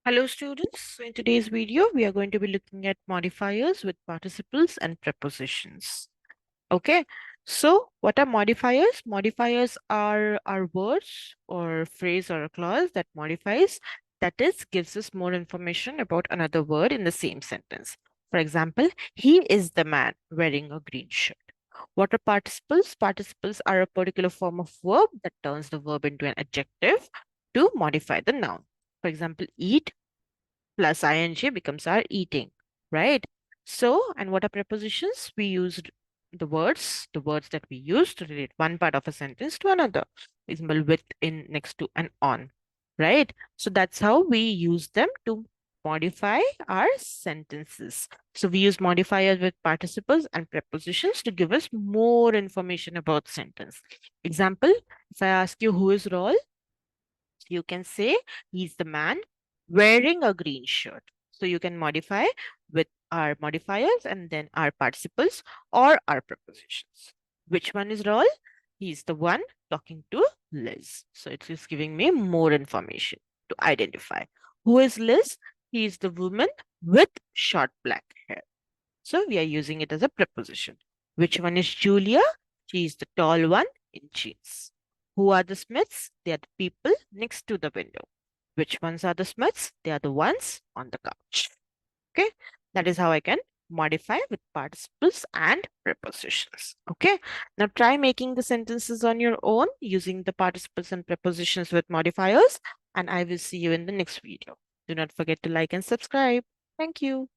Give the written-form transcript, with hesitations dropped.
Hello students, so in today's video we are going to be looking at modifiers with participles and prepositions. Okay, so what are modifiers? Modifiers are words or phrase or a clause that modifies, that is, gives us more information about another word in the same sentence. For example, he is the man wearing a green shirt. What are participles? Participles are a particular form of verb that turns the verb into an adjective to modify the noun. For example, eat plus ing becomes our eating, right? So, and what are prepositions? We used the words that we use to relate one part of a sentence to another. For example, with, in, next to, and on, right? So that's how we use them to modify our sentences. So we use modifiers with participles and prepositions to give us more information about sentence. Example, if I ask you who is Raul, you can say he's the man wearing a green shirt. So you can modify with our modifiers and then our participles or our prepositions. Which one is Raul? He's the one talking to Liz. So it is giving me more information to identify. Who is Liz? He is the woman with short black hair. So we are using it as a preposition. Which one is Julia? She is the tall one in jeans. Who are the Smiths? They are the people next to the window. Which ones are the Smiths? They are the ones on the couch. Okay, that is how I can modify with participles and prepositions. Okay, now try making the sentences on your own using the participles and prepositions with modifiers, and I will see you in the next video. Do not forget to like and subscribe. Thank you.